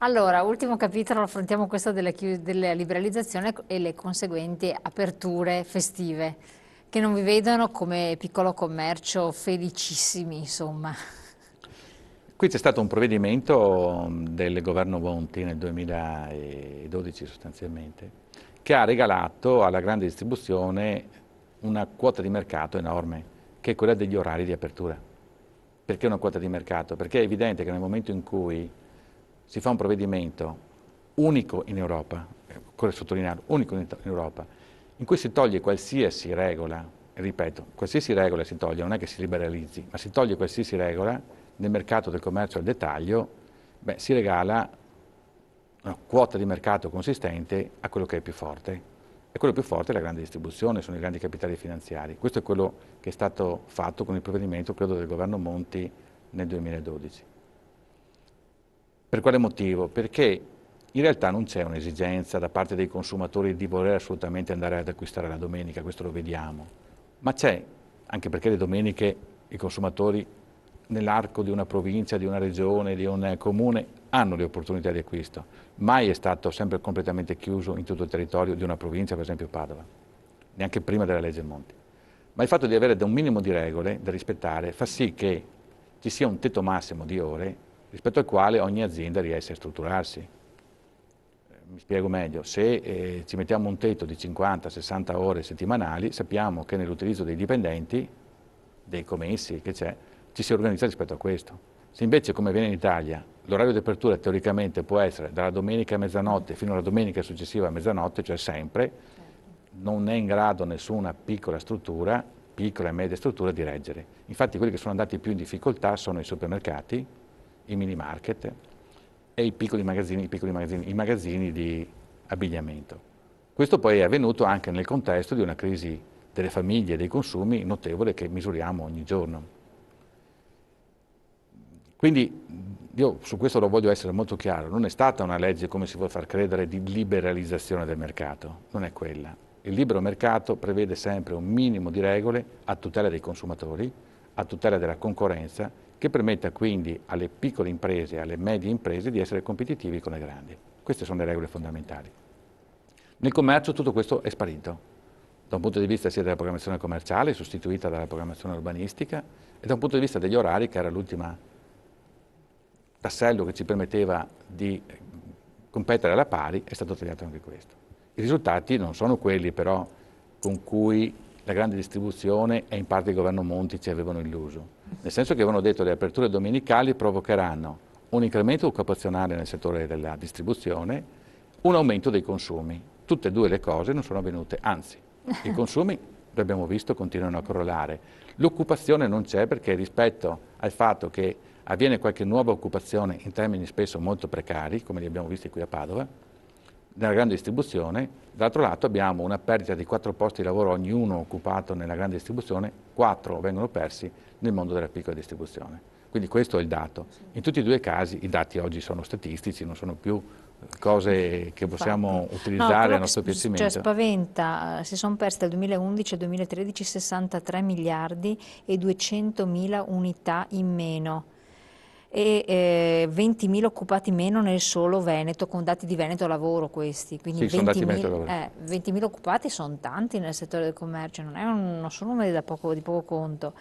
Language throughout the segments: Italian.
Allora, ultimo capitolo, affrontiamo questo della liberalizzazione e le conseguenti aperture festive, che non vi vedono come piccolo commercio felicissimi, insomma. Qui c'è stato un provvedimento del governo Monti nel 2012 sostanzialmente, che ha regalato alla grande distribuzione una quota di mercato enorme, che è quella degli orari di apertura. Perché una quota di mercato? Perché è evidente che nel momento in cui si fa un provvedimento unico in Europa, occorre sottolinearlo, unico in Europa, in cui si toglie qualsiasi regola, ripeto, qualsiasi regola si toglie, non è che si liberalizzi, ma si toglie qualsiasi regola nel mercato del commercio al dettaglio, beh, si regala una quota di mercato consistente a quello che è più forte. E quello più forte è la grande distribuzione, sono i grandi capitali finanziari. Questo è quello che è stato fatto con il provvedimento, credo, del governo Monti nel 2012. Per quale motivo? Perché in realtà non c'è un'esigenza da parte dei consumatori di voler assolutamente andare ad acquistare la domenica, questo lo vediamo, ma c'è, anche perché le domeniche i consumatori nell'arco di una provincia, di una regione, di un comune hanno le opportunità di acquisto. Mai è stato sempre completamente chiuso in tutto il territorio di una provincia, per esempio Padova, neanche prima della legge Monti. Ma il fatto di avere un minimo di regole da rispettare fa sì che ci sia un tetto massimo di ore rispetto al quale ogni azienda riesce a strutturarsi. Mi spiego meglio, se ci mettiamo un tetto di 50-60 ore settimanali, sappiamo che nell'utilizzo dei dipendenti, dei commessi che c'è, ci si organizza rispetto a questo. Se invece, come avviene in Italia, l'orario di apertura teoricamente può essere dalla domenica a mezzanotte fino alla domenica successiva a mezzanotte, cioè sempre, non è in grado nessuna piccola struttura, piccola e media struttura, di reggere. Infatti quelli che sono andati più in difficoltà sono i supermercati, i mini market e i magazzini di abbigliamento. Questo poi è avvenuto anche nel contesto di una crisi delle famiglie e dei consumi notevole che misuriamo ogni giorno. Quindi io su questo lo voglio essere molto chiaro, non è stata una legge, come si vuole far credere, di liberalizzazione del mercato, non è quella. Il libero mercato prevede sempre un minimo di regole a tutela dei consumatori, a tutela della concorrenza, che permetta quindi alle piccole imprese e alle medie imprese di essere competitivi con le grandi. Queste sono le regole fondamentali. Nel commercio tutto questo è sparito, da un punto di vista sia della programmazione commerciale, sostituita dalla programmazione urbanistica, e da un punto di vista degli orari, che era l'ultima tassello che ci permetteva di competere alla pari, è stato tagliato anche questo. I risultati non sono quelli però con cui la grande distribuzione e in parte il governo Monti ci avevano illuso, nel senso che avevano detto che le aperture domenicali provocheranno un incremento occupazionale nel settore della distribuzione, un aumento dei consumi. Tutte e due le cose non sono avvenute, anzi, i consumi, lo abbiamo visto, continuano a crollare. L'occupazione non c'è perché rispetto al fatto che avviene qualche nuova occupazione in termini spesso molto precari, come li abbiamo visti qui a Padova, nella grande distribuzione, dall'altro lato abbiamo una perdita di 4 posti di lavoro ognuno occupato nella grande distribuzione, 4 vengono persi nel mondo della piccola distribuzione. Quindi questo è il dato. In tutti e due i casi i dati oggi sono statistici, non sono più cose che Infatti, possiamo no, utilizzare a quello che nostro cioè, piacimento. spaventa, si sono persi dal 2011 al 2013 63 miliardi e 200.000 unità in meno e 20.000 occupati meno nel solo Veneto, con dati di Veneto Lavoro questi, quindi Sì, sono dati in mezzo 20.000 al lavoro. 20.000 occupati sono tanti nel settore del commercio, non sono numeri di poco conto.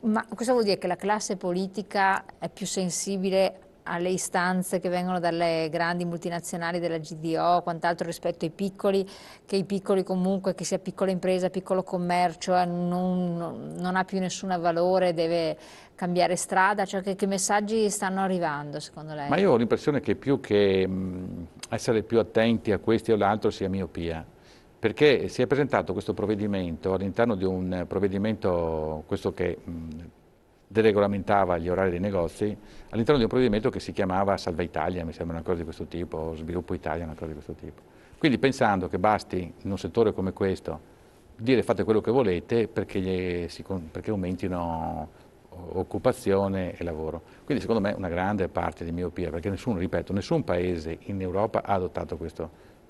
Ma questo vuol dire che la classe politica è più sensibile alle istanze che vengono dalle grandi multinazionali della GDO, quant'altro rispetto ai piccoli, che i piccoli comunque, che sia piccola impresa, piccolo commercio, non ha più nessun valore, deve cambiare strada, cioè che messaggi stanno arrivando secondo Ma lei? io ho l'impressione che più che essere più attenti a questo o l'altro sia miopia, perché si è presentato questo provvedimento all'interno di un provvedimento, questo che deregolamentava gli orari dei negozi, all'interno di un provvedimento che si chiamava Salva Italia, mi sembra una cosa di questo tipo, o Sviluppo Italia, una cosa di questo tipo. Quindi pensando che basti in un settore come questo dire fate quello che volete perché aumentino occupazione e lavoro. Quindi secondo me una grande parte di miopia, perché nessuno, ripeto, nessun paese in Europa ha adottato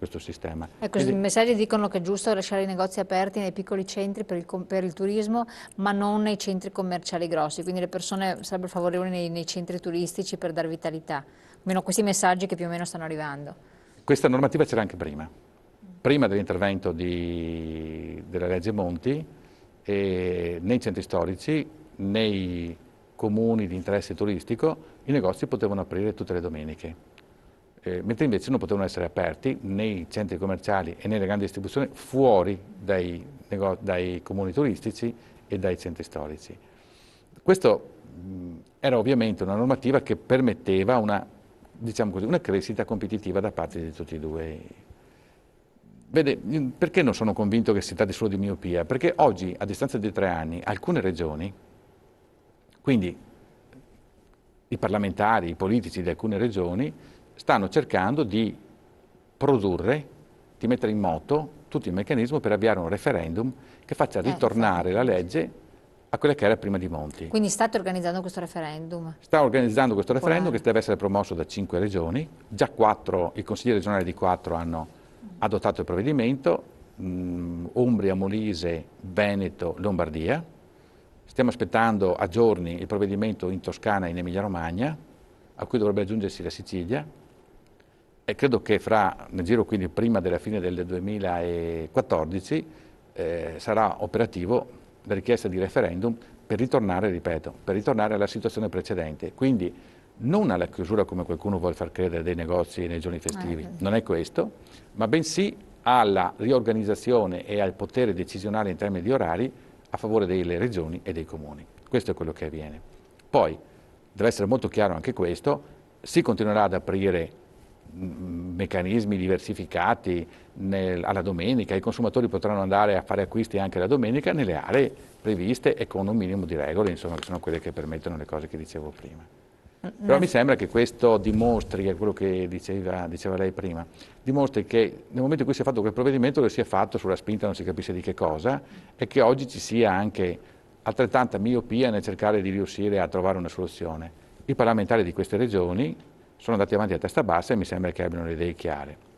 questo sistema. Ecco, i messaggi dicono che è giusto lasciare i negozi aperti nei piccoli centri per il turismo, ma non nei centri commerciali grossi, quindi le persone sarebbero favorevoli nei centri turistici per dare vitalità. Almeno questi messaggi che più o meno stanno arrivando. Questa normativa c'era anche prima dell'intervento della legge Monti, nei centri storici, nei comuni di interesse turistico, i negozi potevano aprire tutte le domeniche. Mentre invece non potevano essere aperti nei centri commerciali e nelle grandi distribuzioni fuori dai comuni turistici e dai centri storici. Questo era ovviamente una normativa che permetteva diciamo così, una crescita competitiva da parte di tutti e due. Vede, perché non sono convinto che si tratti solo di miopia? Perché oggi, a distanza di 3 anni, alcune regioni, quindi i parlamentari, i politici di alcune regioni, stanno cercando di produrre, di mettere in moto tutto il meccanismo per avviare un referendum che faccia ritornare la legge a quella che era prima di Monti. Quindi state organizzando questo referendum? Sta organizzando questo referendum che deve essere promosso da 5 regioni, già 4, i consigli regionali di 4 hanno adottato il provvedimento, Umbria, Molise, Veneto, Lombardia. Stiamo aspettando a giorni il provvedimento in Toscana e in Emilia-Romagna, a cui dovrebbe aggiungersi la Sicilia. E credo che nel giro quindi prima della fine del 2014 sarà operativo la richiesta di referendum per ritornare, ripeto, per ritornare alla situazione precedente. Quindi non alla chiusura come qualcuno vuole far credere dei negozi nei giorni festivi, non è questo, ma bensì alla riorganizzazione e al potere decisionale in termini di orari a favore delle regioni e dei comuni. Questo è quello che avviene. Poi, deve essere molto chiaro anche questo, si continuerà ad aprire meccanismi diversificati alla domenica, i consumatori potranno andare a fare acquisti anche la domenica nelle aree previste e con un minimo di regole, insomma, che sono quelle che permettono le cose che dicevo prima. Però mi sembra che questo dimostri, è quello che diceva lei prima, dimostri che nel momento in cui si è fatto quel provvedimento lo si è fatto sulla spinta non si capisce di che cosa e che oggi ci sia anche altrettanta miopia nel cercare di riuscire a trovare una soluzione. I parlamentari di queste regioni sono andati avanti a testa bassa e mi sembra che abbiano le idee chiare.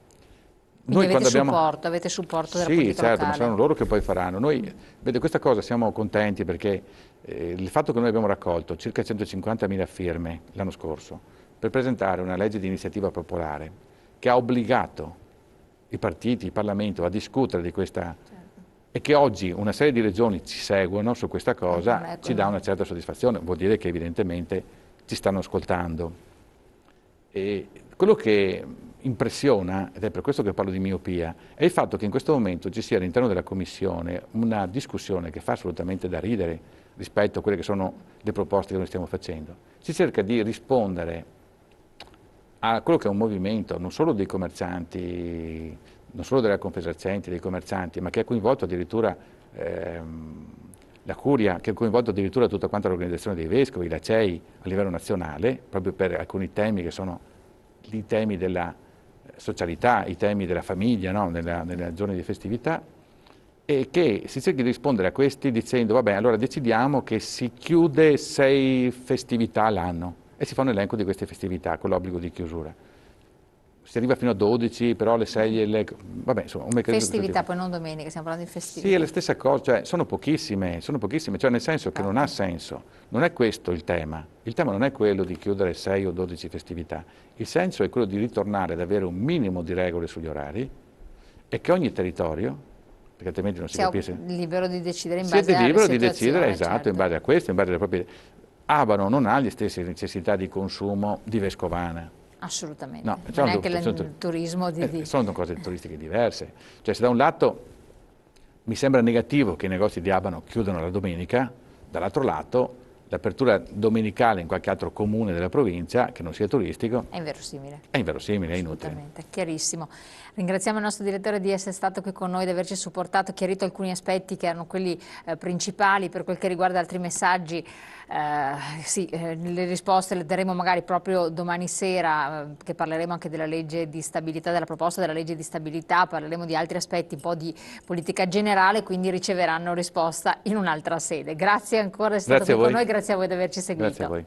Quindi avete supporto della politica certo, locale. ma saranno loro che poi faranno. Noi, vede, questa cosa siamo contenti perché il fatto che noi abbiamo raccolto circa 150.000 firme l'anno scorso per presentare una legge di iniziativa popolare che ha obbligato i partiti, il Parlamento a discutere di questa e che oggi una serie di regioni ci seguono su questa cosa, ci dà una certa soddisfazione, vuol dire che evidentemente ci stanno ascoltando. E quello che impressiona, ed è per questo che parlo di miopia, è il fatto che in questo momento ci sia all'interno della Commissione una discussione che fa assolutamente da ridere rispetto a quelle che sono le proposte che noi stiamo facendo. Si cerca di rispondere a quello che è un movimento non solo dei commercianti, non solo della Confesercenti, dei commercianti, ma che ha coinvolto addirittura la Curia, che ha coinvolto addirittura tutta quanta l'organizzazione dei vescovi, la CEI a livello nazionale, proprio per alcuni temi che sono i temi della socialità, i temi della famiglia, no? nella giorni di festività, e che si cerchi di rispondere a questi dicendo vabbè, allora decidiamo che si chiude 6 festività all'anno e si fa un elenco di queste festività con l'obbligo di chiusura. Si arriva fino a 12, però le 6 vabbè, insomma, un meccanismo. Festività, poi non domenica, stiamo parlando di festività. Sì, è la stessa cosa, cioè sono pochissime, cioè nel senso che non ha senso, non è questo il tema non è quello di chiudere 6 o 12 festività, il senso è quello di ritornare ad avere un minimo di regole sugli orari e che ogni territorio, perché altrimenti non si capisce. Siete libero di decidere in base alla Siete libero di situazione, decidere, esatto, certo. in base a questo, in base alle proprie. Abano non ha le stesse necessità di consumo di Vescovana. Assolutamente, No, non è che il turismo sono cose turistiche diverse. Cioè, se da un lato mi sembra negativo che i negozi di Abano chiudano la domenica, dall'altro lato l'apertura domenicale in qualche altro comune della provincia, che non sia turistico, è inverosimile. È inverosimile, è inutile. Assolutamente, chiarissimo. Ringraziamo il nostro direttore di essere stato qui con noi, di averci supportato, chiarito alcuni aspetti che erano quelli principali. Per quel che riguarda altri messaggi, le risposte le daremo magari proprio domani sera, che parleremo anche della legge di stabilità, della proposta della legge di stabilità, parleremo di altri aspetti, un po' di politica generale, quindi riceveranno risposta in un'altra sede. Grazie ancora di essere stato qui con noi, grazie a voi di averci seguito. Grazie a voi.